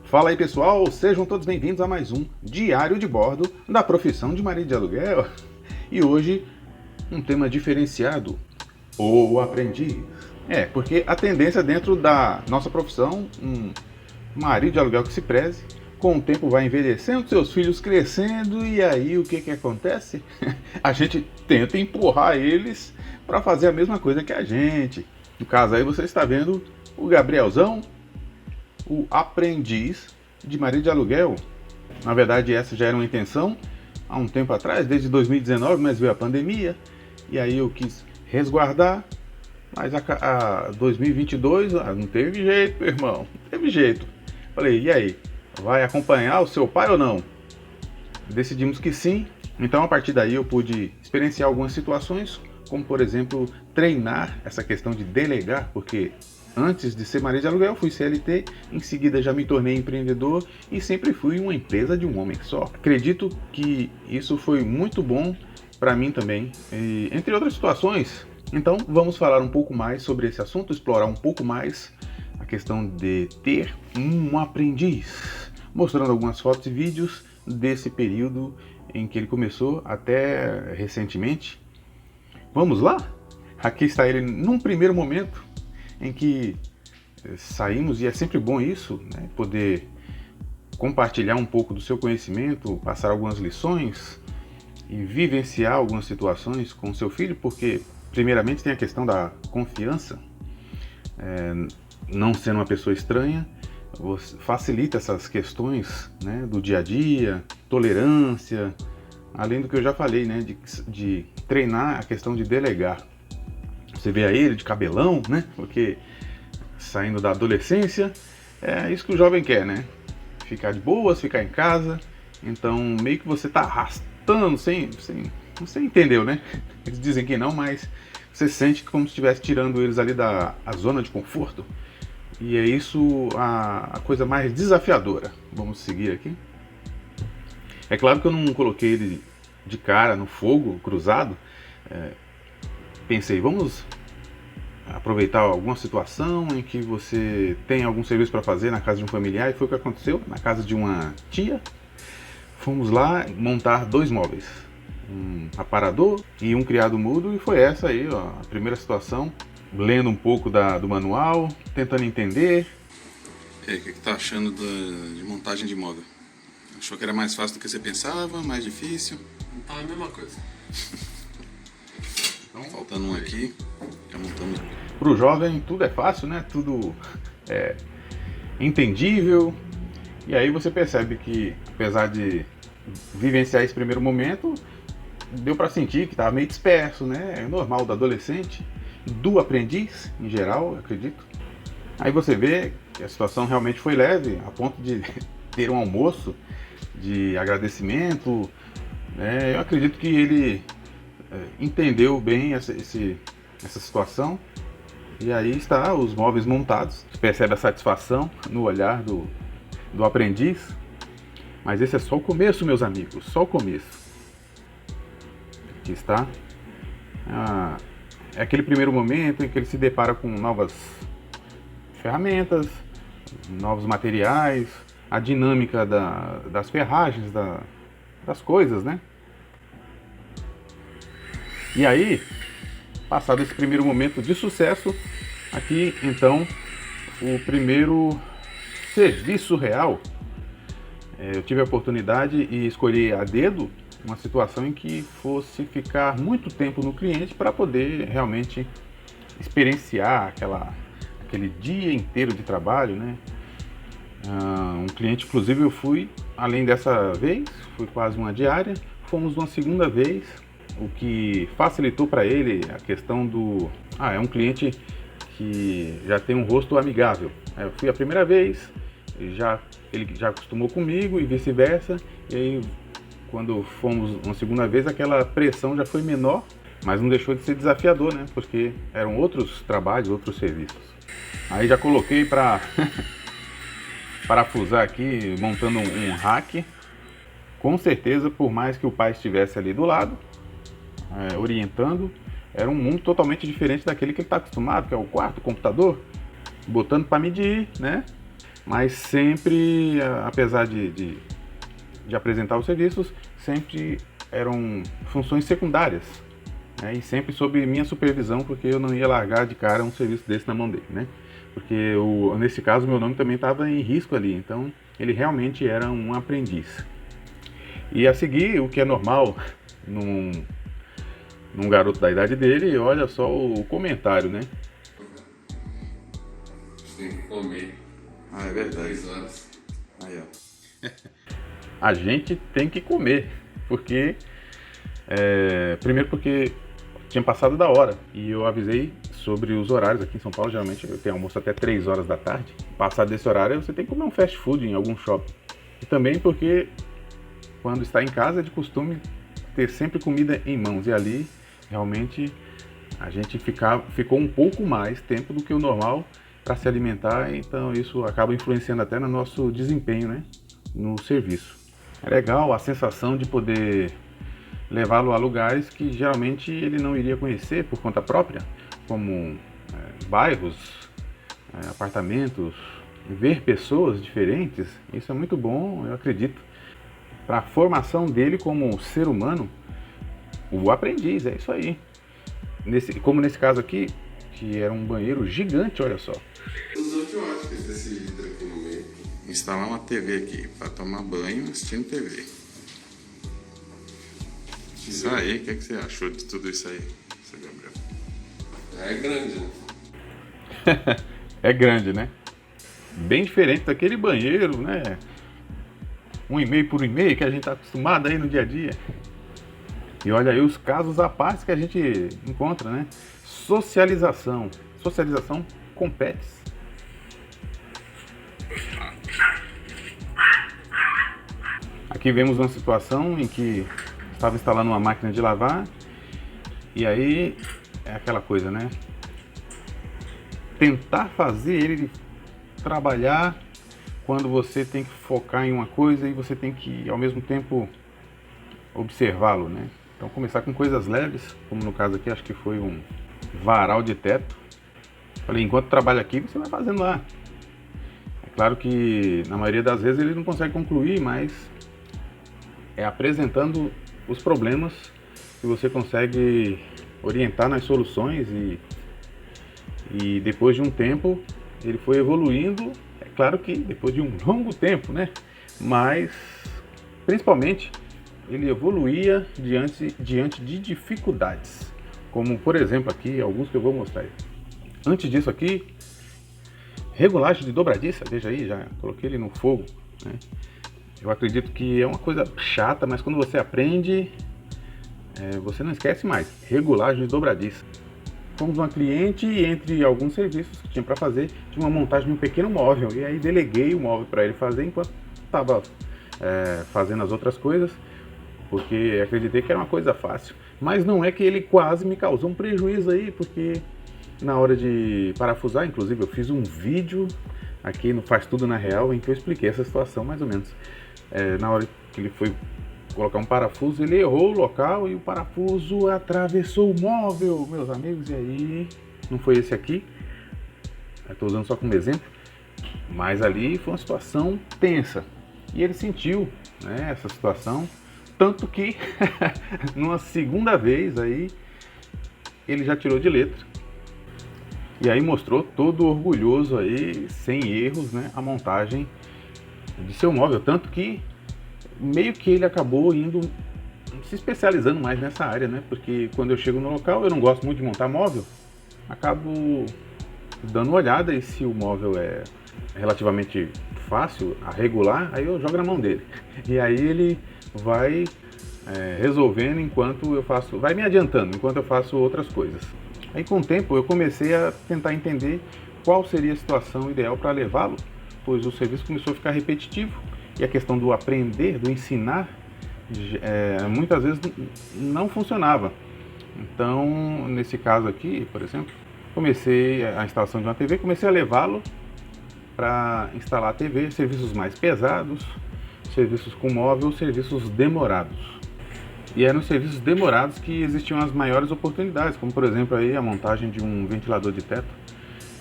Fala aí pessoal, sejam todos bem-vindos a mais um Diário de Bordo da profissão de marido de aluguel. E hoje um tema diferenciado, o aprendiz. Porque a tendência dentro da nossa profissão, um marido de aluguel que se preze, com o tempo vai envelhecendo, seus filhos crescendo e aí o que acontece? A gente tenta empurrar eles para fazer a mesma coisa que a gente. No caso aí você está vendo o Gabrielzão, o aprendiz de marido de aluguel. Na verdade essa já era uma intenção há um tempo atrás, desde 2019, mas veio a pandemia e aí eu quis resguardar, mas a 2022 não teve jeito, meu irmão, não teve jeito. Falei, e aí, vai acompanhar o seu pai ou não? Decidimos que sim, então a partir daí eu pude experienciar algumas situações, como por exemplo treinar essa questão de delegar, porque antes de ser marido de aluguel, fui CLT, em seguida já me tornei empreendedor e sempre fui uma empresa de um homem só. Acredito que isso foi muito bom para mim também, entre outras situações. Então vamos falar um pouco mais sobre esse assunto, explorar um pouco mais a questão de ter um aprendiz, mostrando algumas fotos e vídeos desse período em que ele começou até recentemente. Vamos lá? Aqui está ele num primeiro momento em que saímos, e é sempre bom isso, né? Poder compartilhar um pouco do seu conhecimento, passar algumas lições e vivenciar algumas situações com seu filho, porque primeiramente tem a questão da confiança, não sendo uma pessoa estranha, facilita essas questões, né, do dia a dia, tolerância, além do que eu já falei, né, de treinar a questão de delegar. Você vê aí ele de cabelão, né? Porque saindo da adolescência, é isso que o jovem quer, né? Ficar de boas, ficar em casa. Então, meio que você tá arrastando, você entendeu, né? Eles dizem que não, mas você sente como se estivesse tirando eles ali da zona de conforto. E é isso a coisa mais desafiadora. Vamos seguir aqui. É claro que eu não coloquei ele de cara no fogo, cruzado. Pensei, vamos aproveitar alguma situação em que você tem algum serviço para fazer na casa de um familiar, e foi o que aconteceu na casa de uma tia. Fomos lá montar 2 móveis, um aparador e um criado mudo, e foi essa aí, ó, a primeira situação, lendo um pouco do manual, tentando entender. E aí, o que tá achando de montagem de móvel? Achou que era mais fácil do que você pensava, mais difícil? Não tá a mesma coisa. Faltando um aqui, já montamos. Para o jovem tudo é fácil, né? Tudo é entendível. E aí você percebe que, apesar de vivenciar esse primeiro momento, deu para sentir que estava meio disperso, né? É normal do adolescente, do aprendiz em geral, eu acredito. Aí você vê que a situação realmente foi leve, a ponto de ter um almoço de agradecimento, né? Eu acredito que ele entendeu bem essa situação, e aí está os móveis montados. Você percebe a satisfação no olhar do aprendiz, mas esse é só o começo, meus amigos, só o começo. Aqui está, é aquele primeiro momento em que ele se depara com novas ferramentas, novos materiais, a dinâmica das ferragens, das coisas, né? E aí, passado esse primeiro momento de sucesso, aqui então o primeiro serviço real. Eu tive a oportunidade e escolhi a dedo uma situação em que fosse ficar muito tempo no cliente para poder realmente experienciar aquele dia inteiro de trabalho, né? Um cliente, inclusive eu fui, além dessa vez, fui quase uma diária, fomos uma segunda vez, o que facilitou para ele a questão do... é um cliente que já tem um rosto amigável. Eu fui a primeira vez, ele já acostumou comigo e vice-versa, e aí quando fomos uma segunda vez aquela pressão já foi menor, mas não deixou de ser desafiador, né? Porque eram outros trabalhos, outros serviços. Aí já coloquei para parafusar aqui, montando um rack. Com certeza, por mais que o pai estivesse ali do lado, orientando, era um mundo totalmente diferente daquele que ele está acostumado, que é o quarto, o computador, botando para medir, né? mas sempre, apesar de apresentar os serviços, sempre eram funções secundárias, né? E sempre sob minha supervisão, porque eu não ia largar de cara um serviço desse na mão dele, né? Porque nesse caso meu nome também estava em risco ali, então ele realmente era um aprendiz. E a seguir, o que é normal num garoto da idade dele, olha só o comentário, né? Tem que comer. Ah, é verdade. 3 horas. Aí, ó. A gente tem que comer, porque primeiro porque tinha passado da hora e eu avisei sobre os horários aqui em São Paulo. Geralmente eu tenho almoço até 3 horas da tarde. Passado desse horário você tem que comer um fast food em algum shopping. E também porque quando está em casa é de costume ter sempre comida em mãos, e ali realmente a gente ficou um pouco mais tempo do que o normal para se alimentar, então isso acaba influenciando até no nosso desempenho, né, no serviço. É legal a sensação de poder levá-lo a lugares que geralmente ele não iria conhecer por conta própria, como bairros, apartamentos, ver pessoas diferentes. Isso é muito bom, eu acredito, para a formação dele como ser humano, o aprendiz, é isso aí. Como nesse caso aqui, que era um banheiro gigante, olha só. Os antibióticos desse vidro aqui no meio. Instalar uma TV aqui para tomar banho assistindo TV. Isso aí, o que você achou de tudo isso aí, seu Gabriel? É grande, né? É grande, né? Bem diferente daquele banheiro, né? 1,5 por 1,5 que a gente está acostumado aí no dia a dia. E olha aí os casos à parte que a gente encontra, né? Socialização com pets. Aqui vemos uma situação em que estava instalando uma máquina de lavar e aí é aquela coisa, né? Tentar fazer ele trabalhar quando você tem que focar em uma coisa e você tem que ao mesmo tempo observá-lo, né? Então começar com coisas leves, como no caso aqui acho que foi um varal de teto. Falei, enquanto trabalha aqui você vai fazendo lá. É claro que na maioria das vezes ele não consegue concluir, mas é apresentando os problemas que você consegue orientar nas soluções e depois de um tempo ele foi evoluindo. É claro que depois de um longo tempo, né? Mas principalmente ele evoluía diante de dificuldades, como por exemplo aqui, alguns que eu vou mostrar aí. Antes disso aqui, regulagem de dobradiça, veja aí, já coloquei ele no fogo, né? Eu acredito que é uma coisa chata, mas quando você aprende, você não esquece mais. Regulagem de dobradiça. Fomos uma cliente e entre alguns serviços que tinha para fazer, tinha uma montagem de um pequeno móvel, e aí deleguei o móvel para ele fazer enquanto estava fazendo as outras coisas, porque acreditei que era uma coisa fácil. Mas não é que ele quase me causou um prejuízo aí, porque na hora de parafusar, inclusive eu fiz um vídeo aqui no Faz Tudo na Real em que eu expliquei essa situação mais ou menos. Na hora que ele foi colocar um parafuso, ele errou o local e o parafuso atravessou o móvel, meus amigos, e aí não foi esse aqui, estou usando só como exemplo, mas ali foi uma situação tensa e ele sentiu, né, essa situação, tanto que numa segunda vez aí ele já tirou de letra e aí mostrou todo orgulhoso aí, sem erros, né, a montagem de seu móvel, tanto que meio que ele acabou se especializando mais nessa área, né? Porque quando eu chego no local, eu não gosto muito de montar móvel, acabo dando uma olhada e se o móvel é relativamente fácil a regular, aí eu jogo na mão dele. E aí ele vai resolvendo enquanto eu faço, vai me adiantando enquanto eu faço outras coisas. Aí com o tempo eu comecei a tentar entender qual seria a situação ideal para levá-lo, pois o serviço começou a ficar repetitivo e a questão do aprender, do ensinar, muitas vezes não funcionava. Então, nesse caso aqui, por exemplo, comecei a instalação de uma TV, comecei a levá-lo para instalar a TV, serviços mais pesados, serviços com móvel, serviços demorados. E é nos serviços demorados que existiam as maiores oportunidades, como por exemplo aí a montagem de um ventilador de teto.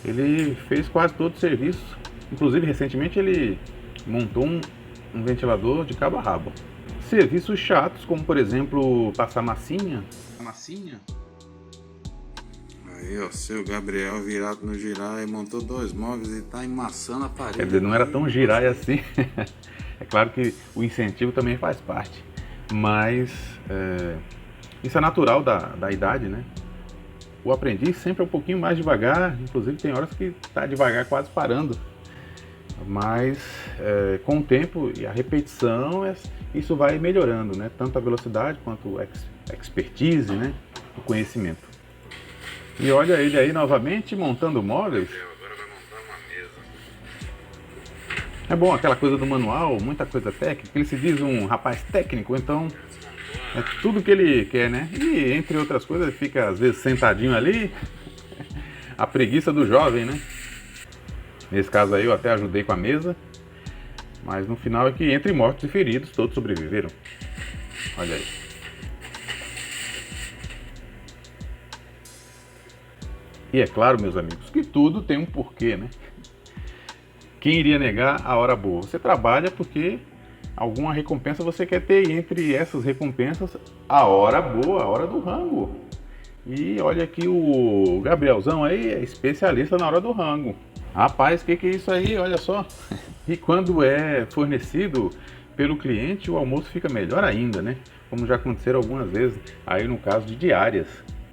Ele fez quase todo o serviço Inclusive, recentemente ele montou um ventilador de cabo a rabo. Serviços chatos, como por exemplo, passar massinha. Aí, ó, seu Gabriel virado no girai montou 2 móveis e tá emmaçando a parede. Quer dizer, não era tão girai assim. É claro que o incentivo também faz parte. Mas isso é natural da idade, né? O aprendiz sempre é um pouquinho mais devagar, inclusive tem horas que está devagar quase parando. Mas com o tempo e a repetição, isso vai melhorando, né? Tanto a velocidade quanto a expertise, né? O conhecimento. E olha ele aí novamente montando móveis. Agora vai montar uma mesa. É bom aquela coisa do manual, muita coisa técnica. Ele se diz um rapaz técnico, então é tudo que ele quer, né? E entre outras coisas, ele fica às vezes sentadinho ali. A preguiça do jovem, né? Nesse caso aí eu até ajudei com a mesa. Mas no final é que entre mortos e feridos todos sobreviveram. Olha aí. E é claro, meus amigos, que tudo tem um porquê, né? Quem iria negar a hora boa? Você trabalha porque alguma recompensa você quer ter, e entre essas recompensas, a hora boa, a hora do rango. E olha aqui o Gabrielzão aí, é especialista na hora do rango. Rapaz, o que é isso aí? Olha só. E quando é fornecido pelo cliente, o almoço fica melhor ainda, né? Como já aconteceram algumas vezes, aí no caso de diárias.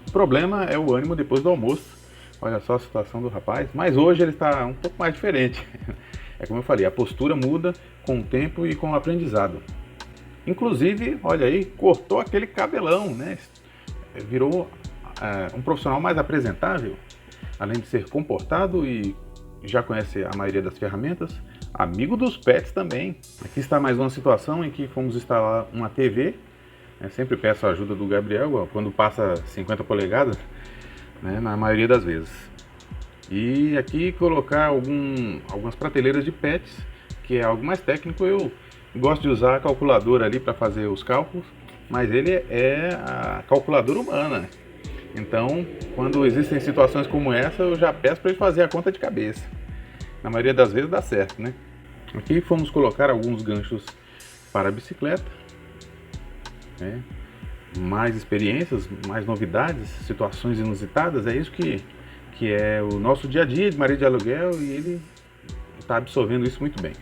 O problema é o ânimo depois do almoço. Olha só a situação do rapaz, mas hoje ele está um pouco mais diferente. É como eu falei, a postura muda com o tempo e com o aprendizado. Inclusive, olha aí, cortou aquele cabelão, né? Virou um profissional mais apresentável, além de ser comportado e já conhece a maioria das ferramentas, amigo dos pets também. Aqui está mais uma situação em que fomos instalar uma TV. Sempre peço a ajuda do Gabriel quando passa 50 polegadas. Né, na maioria das vezes. E aqui colocar algumas prateleiras de pets, que é algo mais técnico. Eu gosto de usar a calculadora ali para fazer os cálculos, mas ele é a calculadora humana. Então, quando existem situações como essa, eu já peço para ele fazer a conta de cabeça. Na maioria das vezes dá certo, né? Aqui fomos colocar alguns ganchos para a bicicleta, né? Mais experiências, mais novidades, situações inusitadas, é isso que é o nosso dia a dia de marido de aluguel, e ele está absorvendo isso muito bem.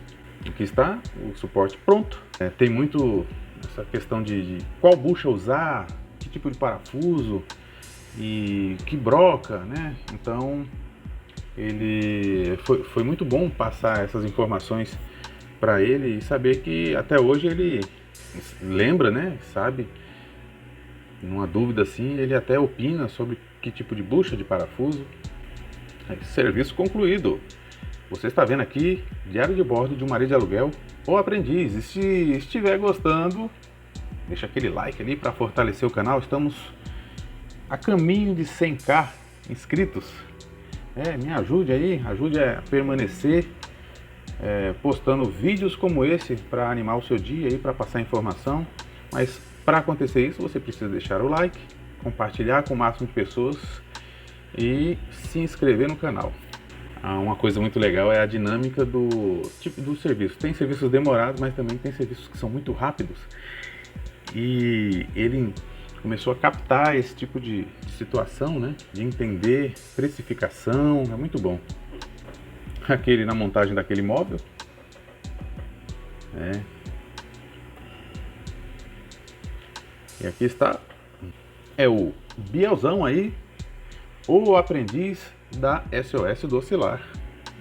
Aqui está o suporte pronto. Tem muito essa questão de qual bucha usar, que tipo de parafuso e que broca, né? Então ele foi muito bom passar essas informações para ele e saber que até hoje ele lembra, né? Sabe? Numa dúvida assim, ele até opina sobre que tipo de bucha de parafuso. Serviço concluído. Você está vendo aqui diário de bordo de um marido de aluguel ou aprendiz. E se estiver gostando, deixa aquele like ali para fortalecer o canal. Estamos a caminho de 100k inscritos. Me ajude aí, ajude a permanecer postando vídeos como esse para animar o seu dia e para passar informação. Mas para acontecer isso, você precisa deixar o like, compartilhar com o máximo de pessoas e se inscrever no canal. Uma coisa muito legal é a dinâmica do tipo do serviço. Tem serviços demorados, mas também tem serviços que são muito rápidos. E ele começou a captar esse tipo de situação, né? De entender precificação, é muito bom. Aquele na montagem daquele móvel. E aqui está, o Bielzão aí, o aprendiz da SOS do Oscilar.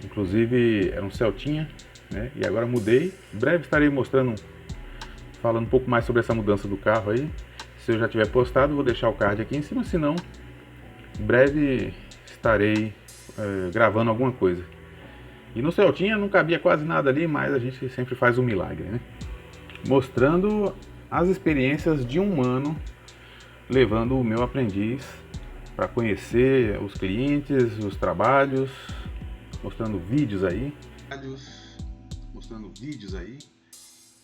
Inclusive era um Celtinha, né? E agora mudei. Em breve estarei falando um pouco mais sobre essa mudança do carro aí. Se eu já tiver postado, vou deixar o card aqui em cima, senão em breve estarei gravando alguma coisa. E no Celtinha não cabia quase nada ali, mas a gente sempre faz um milagre, né? Mostrando as experiências de um ano levando o meu aprendiz para conhecer os clientes, os trabalhos, mostrando vídeos aí.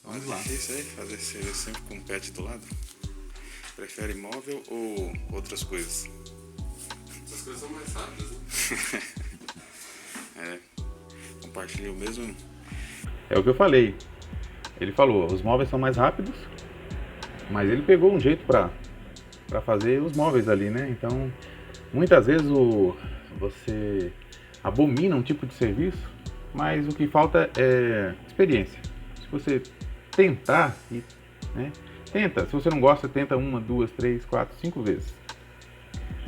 Vamos lá. É isso aí, fazer serviço sempre com o pet do lado. Prefere móvel ou outras coisas? Essas coisas são mais rápidas, né? Com compartilha o mesmo. É o que eu falei. Ele falou, os móveis são mais rápidos, mas ele pegou um jeito para fazer os móveis ali, né? Então, muitas vezes você abomina um tipo de serviço, mas o que falta é experiência. Se você tentar, né? Tenta. Se você não gosta, tenta 1, 2, 3, 4, 5 vezes.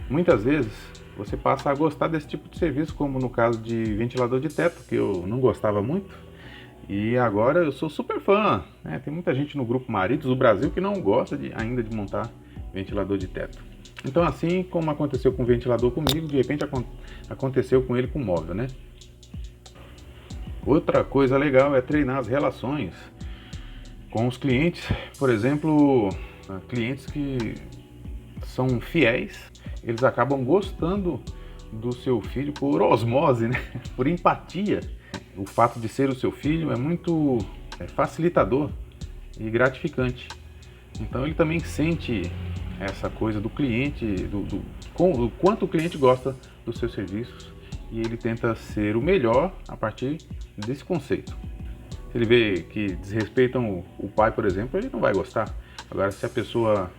Muitas vezes você passa a gostar desse tipo de serviço, como no caso de ventilador de teto, que eu não gostava muito. E agora eu sou super fã, né? Tem muita gente no grupo Maridos do Brasil que não gosta ainda de montar ventilador de teto. Então, assim como aconteceu com o ventilador comigo, de repente aconteceu com ele com o móvel, né? Outra coisa legal é treinar as relações com os clientes. Por exemplo, clientes que são fiéis, eles acabam gostando do seu filho por osmose, né? Por empatia. O fato de ser o seu filho é muito facilitador e gratificante. Então ele também sente essa coisa do cliente, do quanto o cliente gosta dos seus serviços, e ele tenta ser o melhor a partir desse conceito. Se ele vê que desrespeitam o pai, por exemplo, ele não vai gostar. Agora, se a pessoa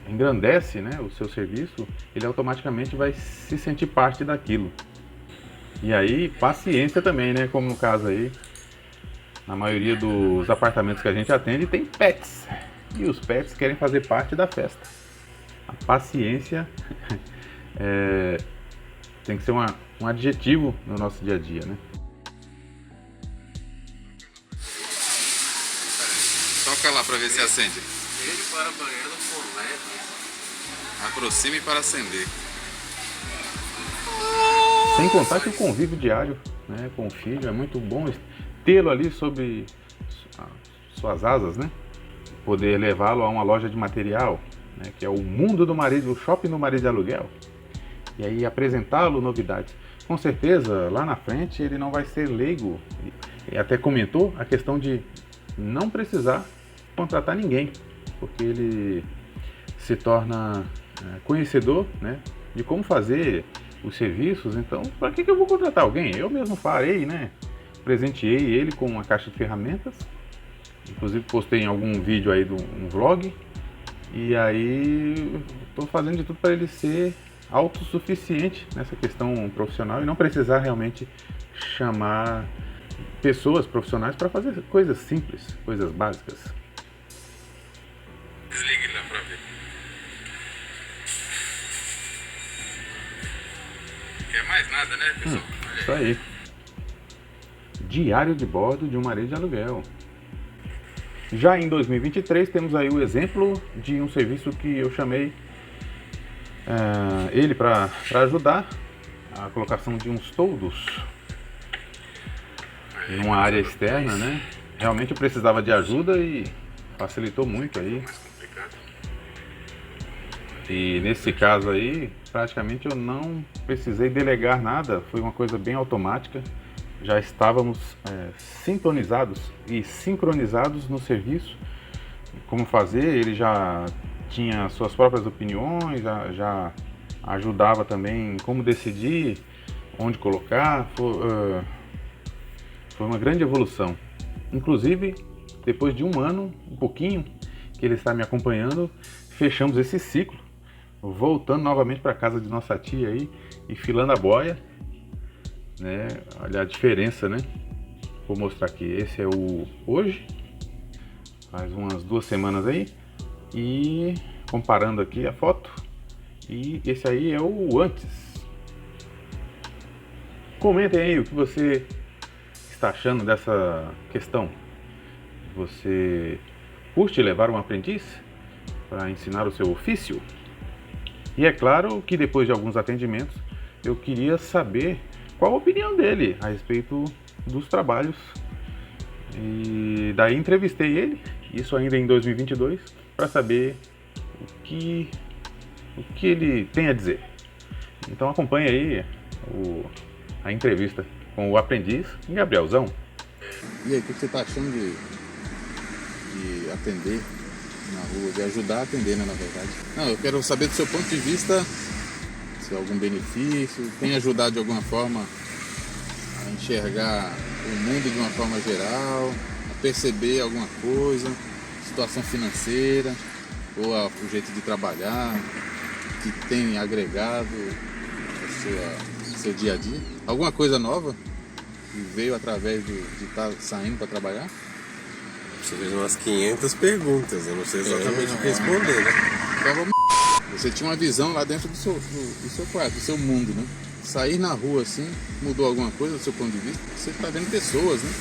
engrandece, né, o seu serviço, ele automaticamente vai se sentir parte daquilo. E aí, paciência também, né? Como no caso aí, na maioria dos apartamentos que a gente atende, tem pets. E os pets querem fazer parte da festa. A paciência tem que ser um adjetivo no nosso dia a dia, né? Toca lá pra ver se acende. Ele para banheiro com LED. Aproxime para acender. Sem contar que o convívio diário, né, com o filho é muito bom tê-lo ali sobre suas asas, né? Poder levá-lo a uma loja de material, né, que é o mundo do marido, o shopping do marido de aluguel, e aí apresentá-lo novidades. Com certeza, lá na frente ele não vai ser leigo. E até comentou a questão de não precisar contratar ninguém, porque ele se torna conhecedor, né, de como fazer os serviços. Então, para que eu vou contratar alguém? Eu mesmo farei, né? Presenteei ele com uma caixa de ferramentas, inclusive postei em algum vídeo aí de um vlog, e aí estou fazendo de tudo para ele ser autossuficiente nessa questão profissional e não precisar realmente chamar pessoas profissionais para fazer coisas simples, coisas básicas. Desligue lá pra ver. Quer mais nada, né, pessoal? Isso aí. Diário de bordo de um marido de aluguel. Já em 2023 temos aí o exemplo de um serviço que eu chamei ele para ajudar a colocação de uns toldos numa área externa, né? Realmente eu precisava de ajuda e facilitou muito aí. Mais complicado. E nesse caso aí, praticamente eu não precisei delegar nada, foi uma coisa bem automática. Já estávamos sintonizados e sincronizados no serviço, como fazer. Ele já tinha suas próprias opiniões, já ajudava também em como decidir, onde colocar. Foi uma grande evolução. Inclusive, depois de um ano, um pouquinho, que ele está me acompanhando, fechamos esse ciclo, voltando novamente para casa de nossa tia aí e filando a boia, né? Olha a diferença, né? Vou mostrar aqui. Esse é o hoje, faz umas 2 semanas aí, e comparando aqui a foto, e esse aí é o antes. Comentem aí o que você está achando dessa questão. Você curte levar um aprendiz para ensinar o seu ofício? E é claro que depois de alguns atendimentos eu queria saber qual a opinião dele a respeito dos trabalhos. E daí entrevistei ele, isso ainda em 2022, para saber o que ele tem a dizer. Então acompanhe aí a entrevista com o aprendiz Gabrielzão. E aí, o que você está achando de atender na rua, de ajudar a atender, né, na verdade? Não, eu quero saber do seu ponto de vista se há algum benefício, tem ajudado de alguma forma enxergar o mundo de uma forma geral, a perceber alguma coisa, situação financeira, ou o jeito de trabalhar, que tem agregado ao seu dia a dia? Alguma coisa nova que veio através de estar saindo para trabalhar? Você fez umas 500 perguntas, eu não sei exatamente o que responder, né? Então, você tinha uma visão lá dentro do seu quarto, do seu mundo, né? Sair na rua assim, mudou alguma coisa do seu ponto de vista? Você está vendo pessoas, né?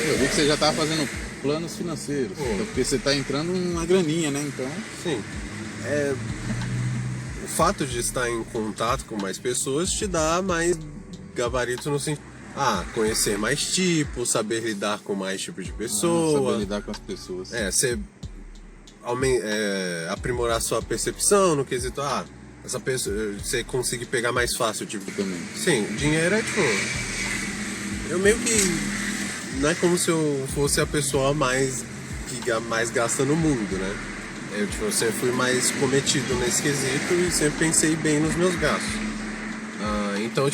Eu vi que você já estava fazendo planos financeiros, porque você está entrando uma graninha, né? Então... Sim. O fato de estar em contato com mais pessoas te dá mais gabarito no sentido... conhecer mais tipos, saber lidar com mais tipos de pessoas. Saber lidar com as pessoas. Você aprimorar sua percepção no quesito, essa pessoa, você conseguir pegar mais fácil, tipo, Também. Sim, dinheiro é tipo, eu meio que, não é como se eu fosse a pessoa que mais gasta no mundo, né? Eu sempre fui mais cometido nesse quesito e sempre pensei bem nos meus gastos. Então,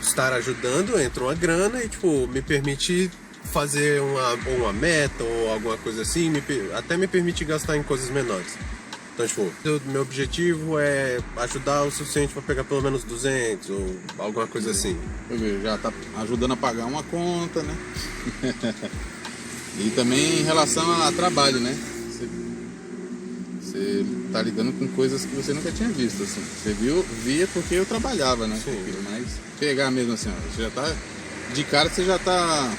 estar ajudando, entra uma grana e, me permite fazer uma meta ou alguma coisa assim, até me permite gastar em coisas menores. Então, meu objetivo é ajudar o suficiente para pegar pelo menos 200 ou alguma coisa assim. Já tá ajudando a pagar uma conta, né? E também em relação a trabalho, né? Você tá lidando com coisas que você nunca tinha visto, assim. Você via porque eu trabalhava, né? Sim. Mas pegar mesmo assim, você já tá... De cara você já tá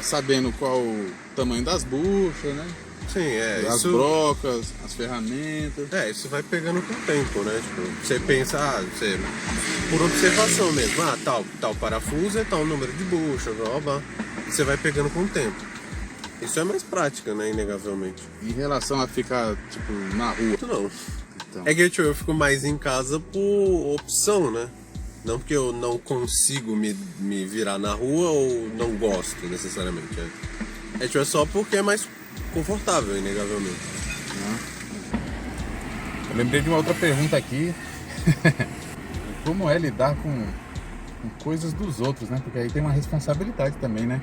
sabendo qual o tamanho das buchas, né? Sim, As brocas, as ferramentas. Isso vai pegando com o tempo, né? Você pensa, por observação mesmo, tal parafuso é tal número de bucha, você vai pegando com o tempo. Isso é mais prática, né? Inegavelmente. Em relação a ficar, na rua. Não. Então. É que eu fico mais em casa por opção, né? Não porque eu não consigo me virar na rua ou não gosto necessariamente. É só porque é mais confortável, inegavelmente. Eu lembrei de uma outra pergunta aqui. Como é lidar com coisas dos outros, né? Porque aí tem uma responsabilidade também, né?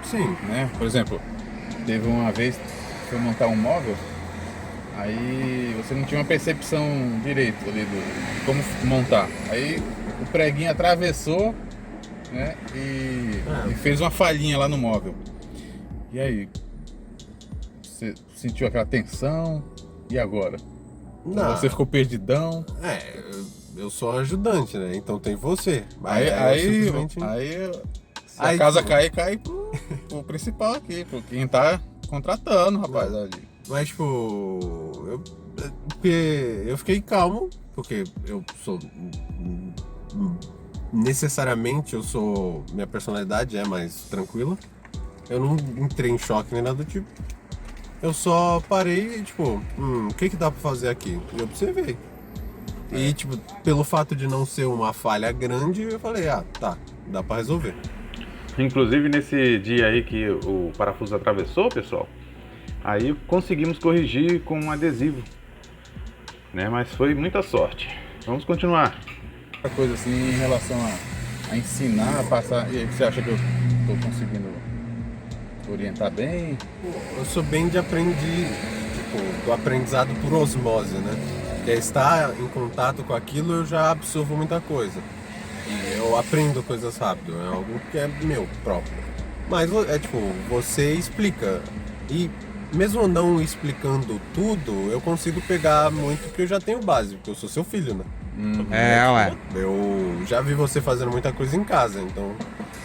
Sim. Né? Por exemplo, teve uma vez que eu montar um móvel, aí você não tinha uma percepção direito ali de como montar. Aí o preguinho atravessou, né? E fez uma falhinha lá no móvel. E aí? Você sentiu aquela tensão? E agora? Não. Você ficou perdidão? Eu sou ajudante, né? Então tem você. Aí se a casa cair, cai pro principal aqui, pro quem tá contratando, rapaz, ali. Mas, eu fiquei calmo, porque eu sou... Necessariamente, minha personalidade é mais tranquila. Eu não entrei em choque nem nada do tipo. Eu só parei e, o que dá pra fazer aqui? E observei. E, pelo fato de não ser uma falha grande, eu falei, tá, dá pra resolver. Inclusive nesse dia aí que o parafuso atravessou, pessoal, aí conseguimos corrigir com um adesivo, né? Mas foi muita sorte. Vamos continuar. Outra coisa assim em relação a ensinar, a passar. E aí, você acha que eu tô conseguindo orientar bem? Eu sou bem de do aprendizado por osmose, né? Que é estar em contato com aquilo, eu já absorvo muita coisa. E eu aprendo coisas rápido, é algo que é meu próprio. Mas você explica. E mesmo não explicando tudo, eu consigo pegar muito porque eu já tenho base, porque eu sou seu filho, né? Eu já vi você fazendo muita coisa em casa, então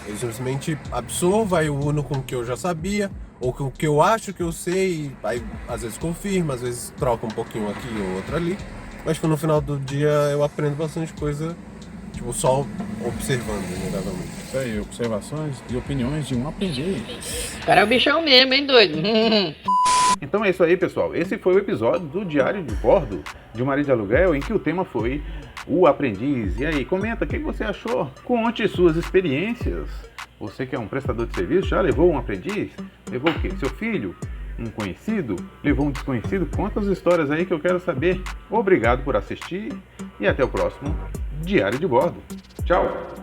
eu simplesmente absorvo, aí eu uno com o que eu já sabia, ou com o que eu acho que eu sei, aí às vezes confirmo, às vezes troca um pouquinho aqui ou outro ali, mas no final do dia eu aprendo bastante coisa, só observando, inegavelmente. Isso aí, observações e opiniões de um aprendiz. O cara é o bichão mesmo, hein, doido? Então é isso aí, pessoal. Esse foi o episódio do Diário de Bordo de Maria de Aluguel, em que o tema foi o aprendiz. E aí, comenta o que você achou. Conte suas experiências. Você que é um prestador de serviço, já levou um aprendiz? Levou o quê? Seu filho? Um conhecido? Levou um desconhecido? Conta as histórias aí que eu quero saber. Obrigado por assistir e até o próximo Diário de Bordo. Tchau!